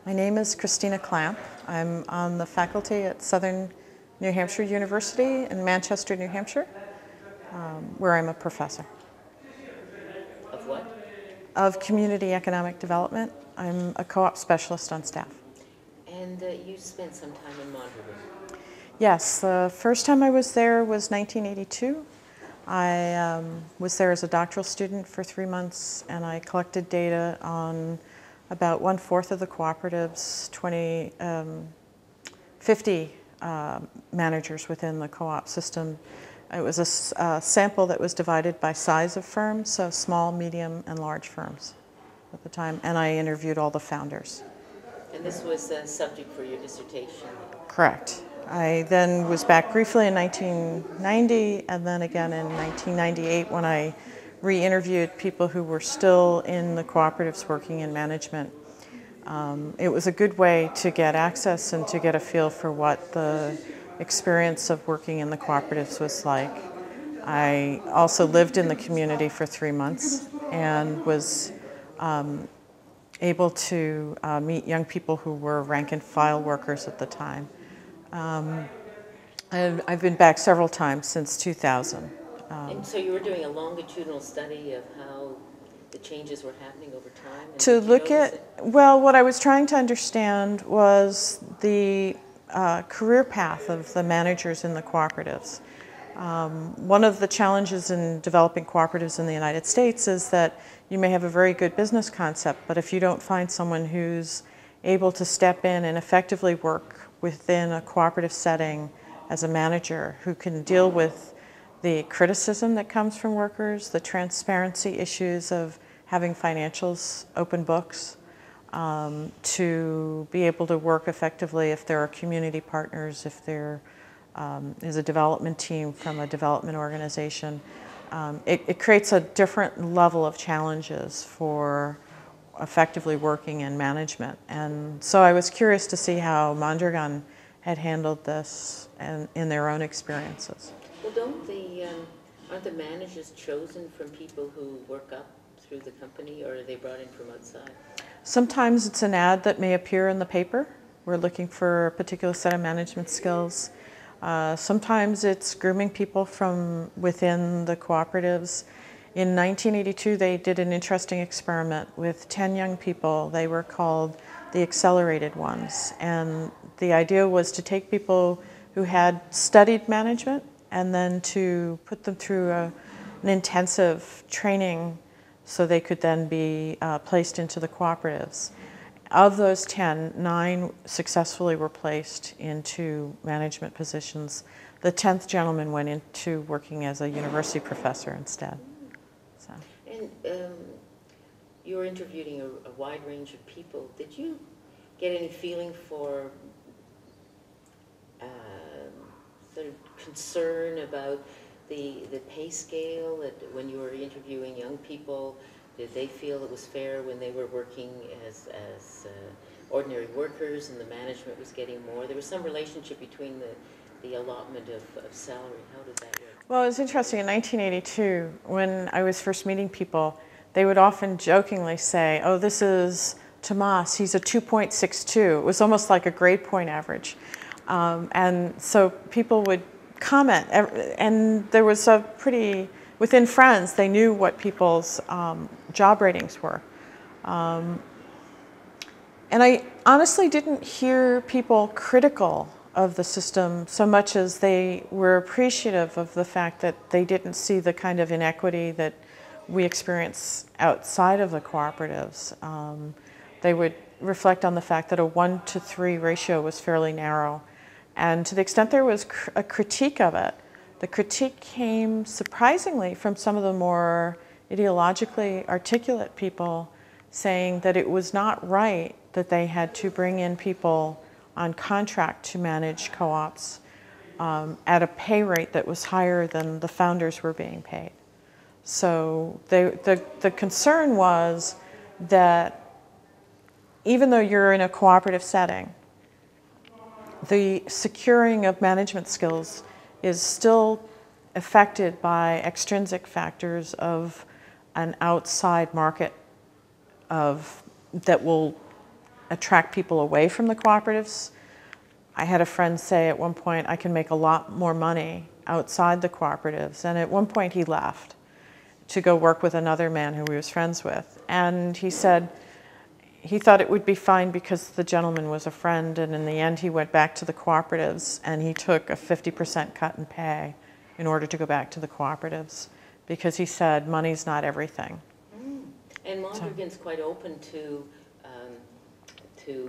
My name is Christina Clamp. I'm on the faculty at Southern New Hampshire University in Manchester, New Hampshire, where I'm a professor. Of what? Of community economic development. I'm a co-op specialist on staff. And you spent some time in Mondragon. Yes, the first time I was there was 1982. I was there as a doctoral student for 3 months, and I collected data on about 1/4 of the cooperatives, 50 managers within the co-op system. It was a sample that was divided by size of firms, so small, medium, and large firms at the time, and I interviewed all the founders. And this was a subject for your dissertation? Correct. I then was back briefly in 1990, and then again in 1998 when I re-interviewed people who were still in the cooperatives working in management. It was a good way to get access and to get a feel for what the experience of working in the cooperatives was like. I also lived in the community for 3 months and was able to meet young people who were rank and file workers at the time. I've been back several times since 2000. And so you were doing a longitudinal study of how the changes were happening over time? To look at, well, what I was trying to understand was the career path of the managers in the cooperatives. One of the challenges in developing cooperatives in the United States is that you may have a very good business concept, but if you don't find someone who's able to step in and effectively work within a cooperative setting as a manager who can deal with the criticism that comes from workers, the transparency issues of having financials, open books, to be able to work effectively if there are community partners, if there is a development team from a development organization. It creates a different level of challenges for effectively working in management. And so I was curious to see how Mondragon had handled this and in their own experiences. Well, aren't the managers chosen from people who work up through the company, or are they brought in from outside? Sometimes it's an ad that may appear in the paper. We're looking for a particular set of management skills. Sometimes it's grooming people from within the cooperatives. In 1982, they did an interesting experiment with 10 young people. They were called the accelerated ones. And the idea was to take people who had studied management and then to put them through an intensive training so they could then be placed into the cooperatives. Of those 10, 9 successfully were placed into management positions. The 10th gentleman went into working as a university professor instead. So. And you were interviewing a wide range of people. Did you get any feeling for sort of concern about the pay scale when you were interviewing young people? Did they feel it was fair when they were working as ordinary workers and the management was getting more? There was some relationship between the allotment of salary. How did that work? Well, it was interesting. In 1982, when I was first meeting people, they would often jokingly say, oh, this is Tomas, he's a 2.62. It was almost like a grade point average. And so people would comment, and there was a pretty, within friends, they knew what people's job ratings were. And I honestly didn't hear people critical of the system so much as they were appreciative of the fact that they didn't see the kind of inequity that we experience outside of the cooperatives. They would reflect on the fact that a 1-to-3 ratio was fairly narrow. And to the extent there was a critique of it, the critique came surprisingly from some of the more ideologically articulate people saying that it was not right that they had to bring in people on contract to manage co-ops at a pay rate that was higher than the founders were being paid. So the concern was that even though you're in a cooperative setting, the securing of management skills is still affected by extrinsic factors of an outside market that will attract people away from the cooperatives. I had a friend say at one point, I can make a lot more money outside the cooperatives. And at one point he left to go work with another man who he was friends with. And he said he thought it would be fine because the gentleman was a friend, and in the end he went back to the cooperatives and he took a 50% cut in pay in order to go back to the cooperatives, because he said money's not everything. And Mondragon's quite open to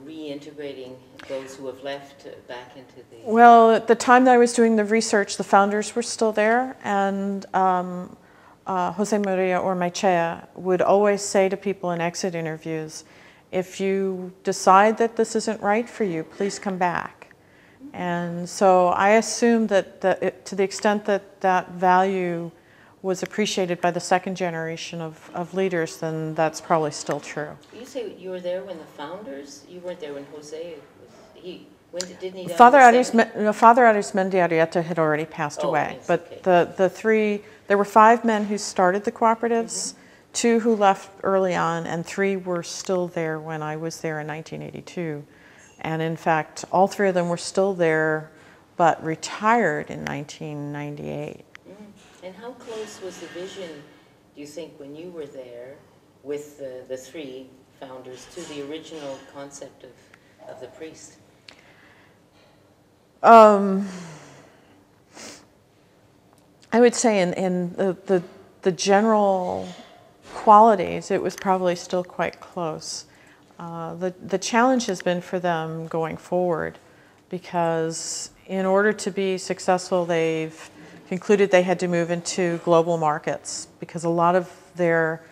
reintegrating those who have left back into the... Well, at the time that I was doing the research, the founders were still there, and Jose Maria Ormaechea would always say to people in exit interviews, if you decide that this isn't right for you, please come back. And so I assume that to the extent that that value was appreciated by the second generation of leaders, then that's probably still true. You say you were there when the founders, you weren't there when Jose was, didn't he die? Father Arismendi Arrieta had already passed away, yes, but okay. there were 5 men who started the cooperatives, 2 who left early on, and 3 were still there when I was there in 1982. And in fact, all 3 of them were still there, but retired in 1998. And how close was the vision, do you think, when you were there with the 3 founders to the original concept of the priest? I would say in the general qualities, it was probably still quite close. The challenge has been for them going forward, because in order to be successful, they've concluded they had to move into global markets, because a lot of their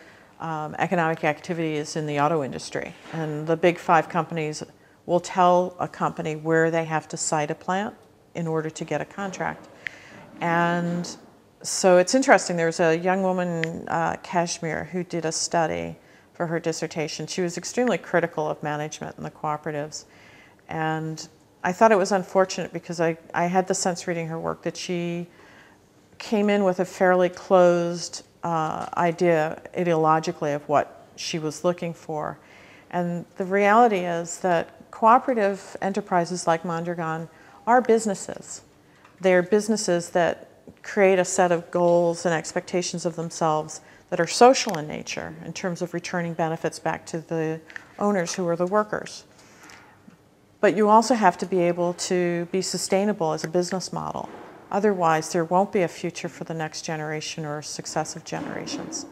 economic activity is in the auto industry. And the big 5 companies will tell a company where they have to site a plant in order to get a contract. And so it's interesting, there was a young woman, Kashmir, who did a study for her dissertation. She was extremely critical of management in the cooperatives. And I thought it was unfortunate, because I had the sense reading her work that she came in with a fairly closed idea ideologically of what she was looking for. And the reality is that cooperative enterprises like Mondragon are businesses. They're businesses that create a set of goals and expectations of themselves that are social in nature, in terms of returning benefits back to the owners who are the workers. But you also have to be able to be sustainable as a business model. Otherwise, there won't be a future for the next generation or successive generations.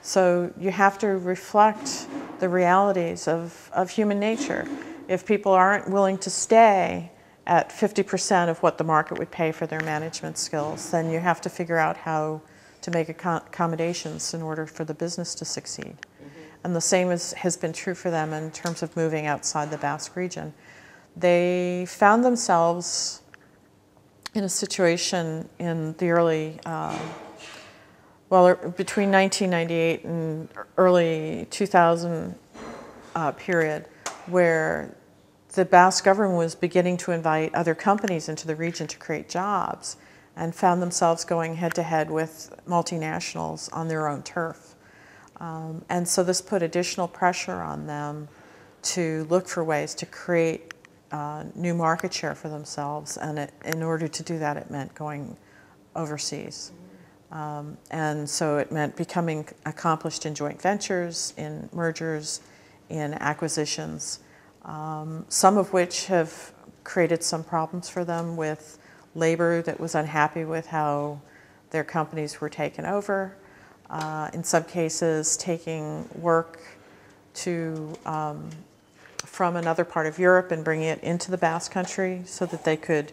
So you have to reflect the realities of human nature. If people aren't willing to stay at 50% of what the market would pay for their management skills, then you have to figure out how to make accommodations in order for the business to succeed. And the same has been true for them in terms of moving outside the Basque region. They found themselves in a situation in the early, between 1998 and early 2000 period, where the Basque government was beginning to invite other companies into the region to create jobs, and found themselves going head-to-head with multinationals on their own turf. And so this put additional pressure on them to look for ways to create new market share for themselves, and in order to do that, it meant going overseas. And so it meant becoming accomplished in joint ventures, in mergers, in acquisitions, some of which have created some problems for them with labor that was unhappy with how their companies were taken over. In some cases, taking work from another part of Europe and bringing it into the Basque Country so that they could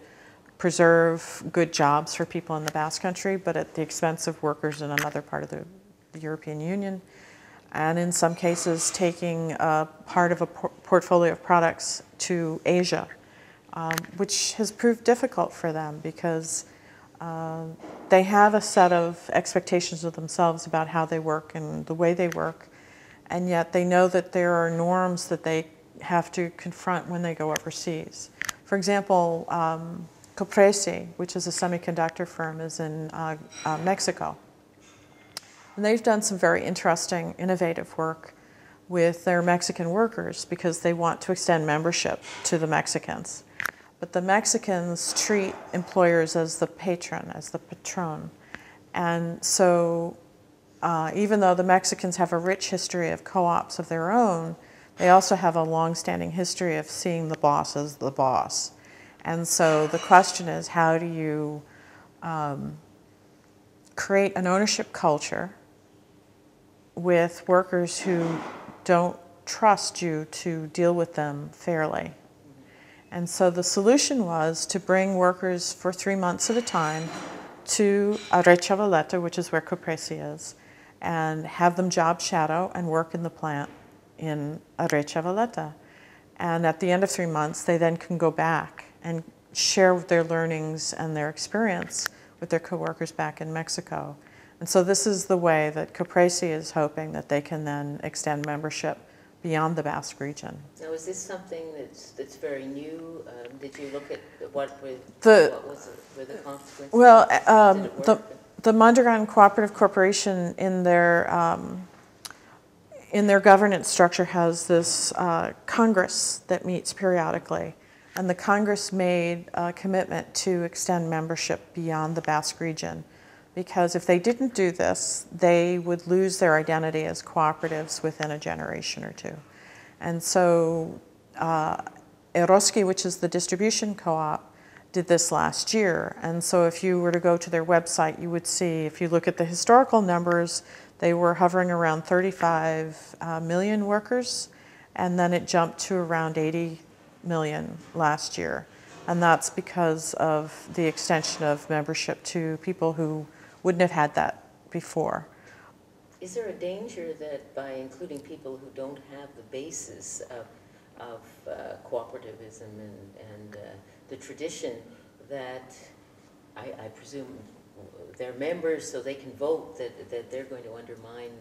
preserve good jobs for people in the Basque Country, but at the expense of workers in another part of the European Union. And in some cases, taking a part of a portfolio of products to Asia, which has proved difficult for them, because they have a set of expectations of themselves about how they work and the way they work, and yet they know that there are norms that they have to confront when they go overseas. For example, Copresi, which is a semiconductor firm, is in Mexico. And they've done some very interesting, innovative work with their Mexican workers because they want to extend membership to the Mexicans. But the Mexicans treat employers as the patron, as the patron. And so even though the Mexicans have a rich history of co-ops of their own, they also have a long-standing history of seeing the boss as the boss. And so the question is, how do you create an ownership culture with workers who don't trust you to deal with them fairly? And so the solution was to bring workers for 3 months at a time to Arechavaleta, which is where Copresi is, and have them job shadow and work in the plant in Arechavaleta. And at the end of 3 months, they then can go back and share their learnings and their experience with their coworkers back in Mexico. And so this is the way that Copresi is hoping that they can then extend membership beyond the Basque region. Now, is this something that's very new? Did you look at what were the consequences? Well, Did it work? the Mondragon Cooperative Corporation in their governance structure has this Congress that meets periodically. And the Congress made a commitment to extend membership beyond the Basque region, because if they didn't do this, they would lose their identity as cooperatives within a generation or two. And so Eroski, which is the distribution co-op, did this last year. And so if you were to go to their website, you would see, if you look at the historical numbers, they were hovering around 35 million workers, and then it jumped to around 80 million last year. And that's because of the extension of membership to people who wouldn't have had that before. Is there a danger that by including people who don't have the basis of cooperativism and the tradition, that I presume they're members so they can vote, that they're going to undermine?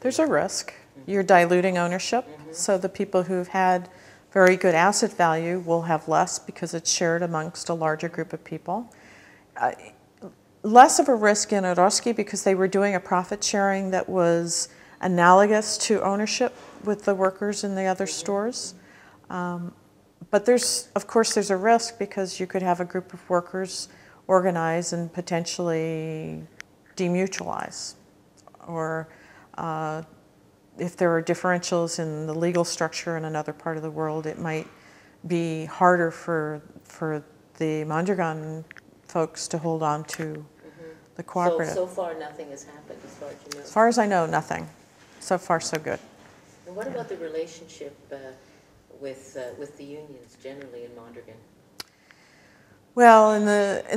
There's a risk. You're diluting ownership. So the people who've had very good asset value will have less because it's shared amongst a larger group of people. Less of a risk in Eroski because they were doing a profit sharing that was analogous to ownership with the workers in the other stores. But of course there's a risk because you could have a group of workers organize and potentially demutualize. Or if there are differentials in the legal structure in another part of the world, it might be harder for the Mondragon folks to hold on to the cooperative. So far nothing has happened as far as you know? As far as I know, nothing. So far, so good. And what about the relationship with the unions generally in Mondragon? Well, in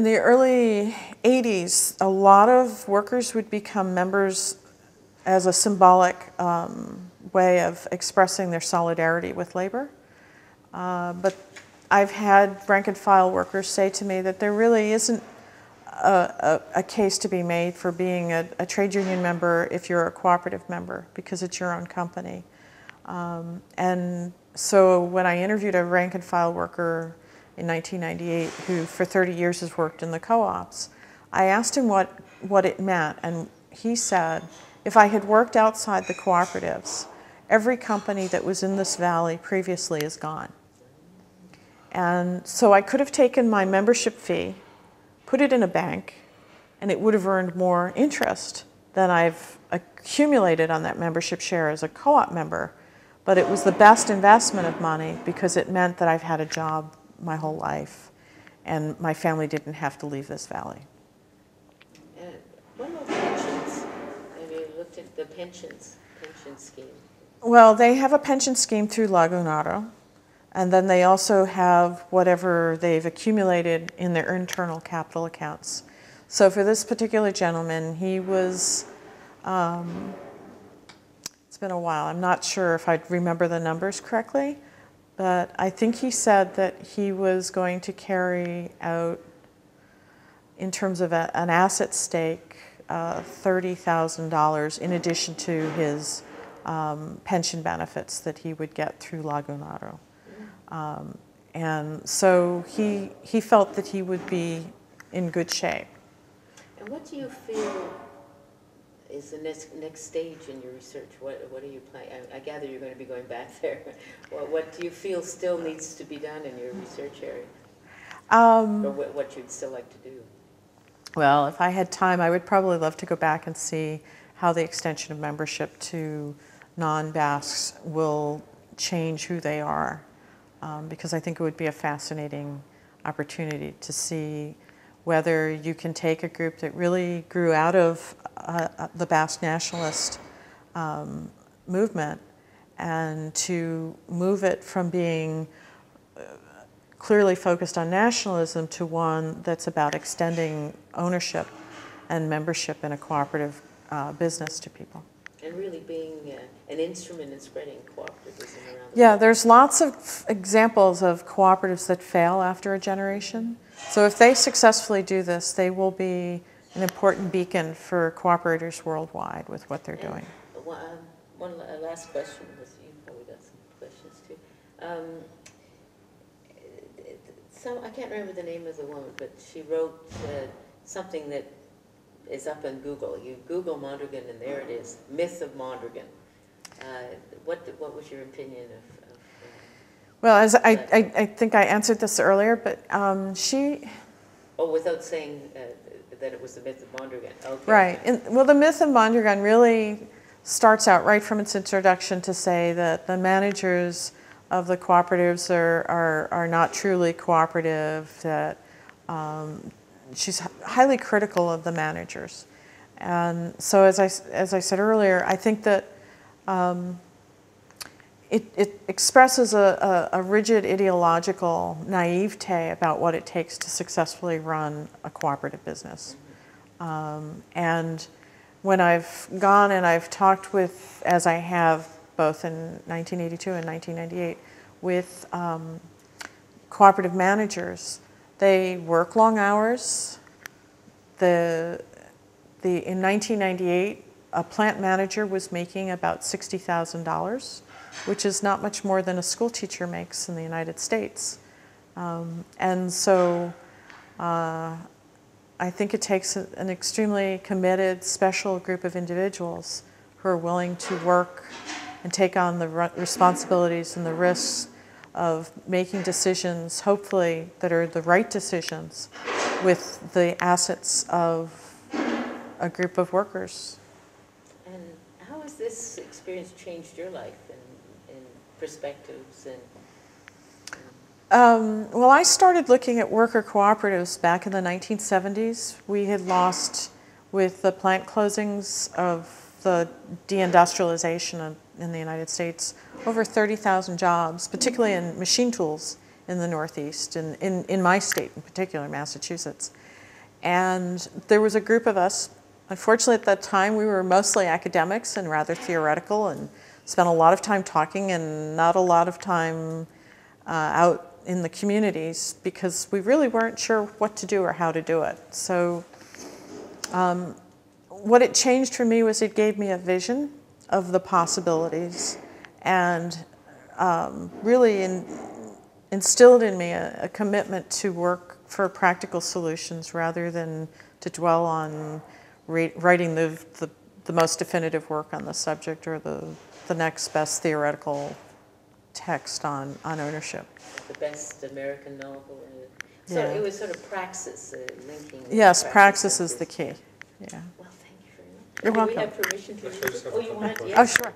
the early 80s, a lot of workers would become members as a symbolic way of expressing their solidarity with labor. But I've had rank and file workers say to me that there really isn't a case to be made for being a trade union member if you're a cooperative member, because it's your own company. And so when I interviewed a rank and file worker in 1998 who for 30 years has worked in the co-ops, I asked him what it meant, and he said, if I had worked outside the cooperatives, every company that was in this valley previously is gone. And so I could have taken my membership fee, put it in a bank, and it would have earned more interest than I've accumulated on that membership share as a co-op member. But it was the best investment of money because it meant that I've had a job my whole life and my family didn't have to leave this valley. What about pensions? Have you looked at the pension scheme? Well, they have a pension scheme through Lagunaro. And then they also have whatever they've accumulated in their internal capital accounts. So for this particular gentleman, he was, it's been a while, I'm not sure if I remember the numbers correctly, but I think he said that he was going to carry out, in terms of an asset stake, $30,000 in addition to his pension benefits that he would get through Lagunaro. And so he felt that he would be in good shape. And what do you feel is the next stage in your research? What are you planning? I gather you're going to be going back there. What do you feel still needs to be done in your research area? Or what you'd still like to do? Well, if I had time, I would probably love to go back and see how the extension of membership to non-Basques will change who they are, because I think it would be a fascinating opportunity to see whether you can take a group that really grew out of the Basque nationalist movement and to move it from being clearly focused on nationalism to one that's about extending ownership and membership in a cooperative business to people. And really being an instrument in spreading cooperativism around the Yeah, world. there's lots of examples of cooperatives that fail after a generation. So if they successfully do this, they will be an important beacon for cooperators worldwide with what they're doing. One last question, because you probably got some questions too. I can't remember the name of the woman, but she wrote something that is up on Google. You Google Mondragon, and there it is, Myth of Mondragon. What was your opinion of well, as I think I answered this earlier, but she... Oh, without saying that it was the myth of Mondragon. Okay. Right. Well, the myth of Mondragon really starts out right from its introduction to say that the managers of the cooperatives are not truly cooperative, that she's highly critical of the managers. And so as I said earlier, I think that it expresses a rigid ideological naivete about what it takes to successfully run a cooperative business. And when I've gone and I've talked with, as I have both in 1982 and 1998, with cooperative managers, they work long hours. In 1998, a plant manager was making about $60,000, which is not much more than a school teacher makes in the United States. And so I think it takes an extremely committed, special group of individuals who are willing to work and take on the responsibilities and the risks of making decisions, hopefully, that are the right decisions with the assets of a group of workers. And how has this experience changed your life in perspectives and well, I started looking at worker cooperatives back in the 1970s. We had lost, with the plant closings of the deindustrialization in the United States, over 30,000 jobs, particularly in machine tools in the Northeast, and in my state in particular, Massachusetts. And there was a group of us. Unfortunately, at that time, we were mostly academics and rather theoretical and spent a lot of time talking and not a lot of time out in the communities because we really weren't sure what to do or how to do it. So what it changed for me was it gave me a vision of the possibilities and really instilled in me a commitment to work for practical solutions rather than to dwell on writing the most definitive work on the subject or the next best theoretical text on ownership. the best American novel? So Yeah. it was sort of praxis, linking. Yes, praxis is the key. Yeah. Well, thank you very much. You're Do we welcome. have permission to Actually, I use just it? have Oh, a you couple want? questions. Yes. Oh, sure.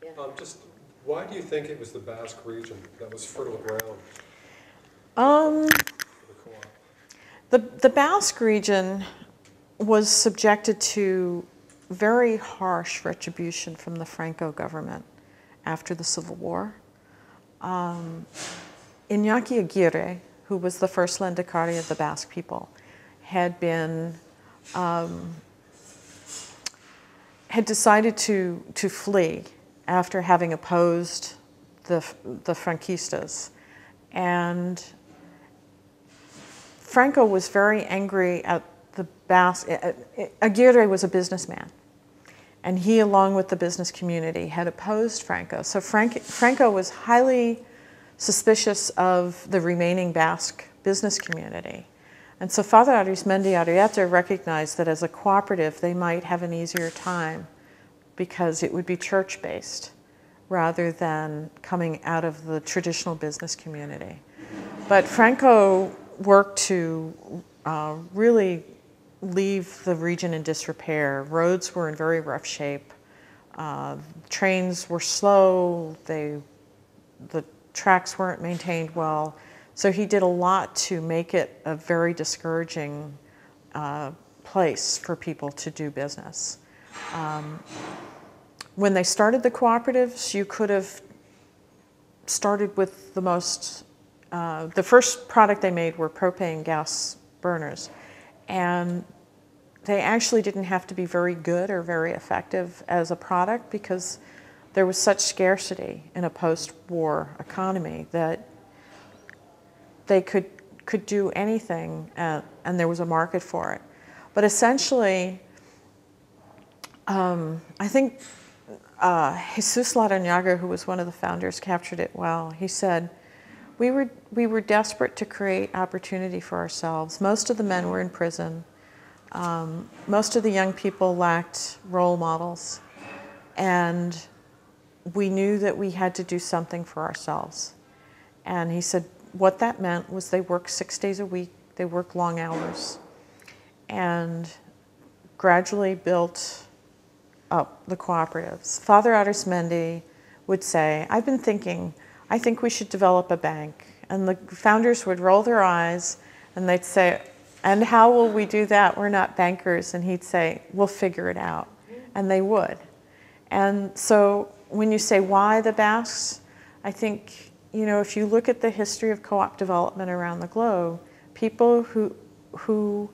Yeah. Just, why do you think it was the Basque region that was fertile ground Um, for the co-op? the Basque region was subjected to very harsh retribution from the Franco government after the Civil War. Iñaki Aguirre, who was the first Lehendakari of the Basque people, had decided to flee after having opposed the Franquistas. And Franco was very angry at the Basque. Aguirre was a businessman, and he, along with the business community, had opposed Franco. So Franco was highly suspicious of the remaining Basque business community. And so Father Arismendi Arrieta recognized that as a cooperative, they might have an easier time because it would be church-based rather than coming out of the traditional business community. But Franco worked to really leave the region in disrepair. Roads were in very rough shape. Trains were slow. The tracks weren't maintained well. So he did a lot to make it a very discouraging place for people to do business. When they started the cooperatives, you could have started with the first product they made were propane gas burners. And they actually didn't have to be very good or very effective as a product because there was such scarcity in a post-war economy that they could do anything and there was a market for it. But essentially, I think Jesus Larrañaga, who was one of the founders, captured it well. He said, we were desperate to create opportunity for ourselves. Most of the men were in prison. Most of the young people lacked role models. And we knew that we had to do something for ourselves. And he said what that meant was they worked 6 days a week. They worked long hours. And gradually built up the cooperatives. Father Arismendi would say, I've been thinking, I think we should develop a bank. And the founders would roll their eyes and they'd say, and how will we do that? We're not bankers. And he'd say, we'll figure it out. And they would. And so when you say why the Basques, I think, you know, if you look at the history of co-op development around the globe, people who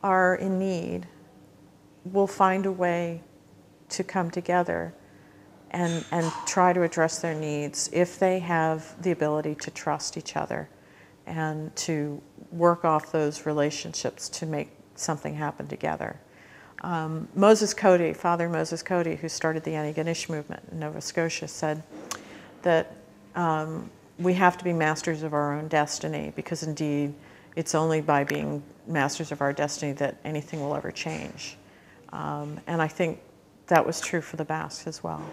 are in need will find a way to come together and try to address their needs if they have the ability to trust each other and to work off those relationships to make something happen together. Moses Cody, Father Moses Cody, who started the Antigonish movement in Nova Scotia, said that we have to be masters of our own destiny because indeed it's only by being masters of our destiny that anything will ever change. And I think that was true for the Basques as well.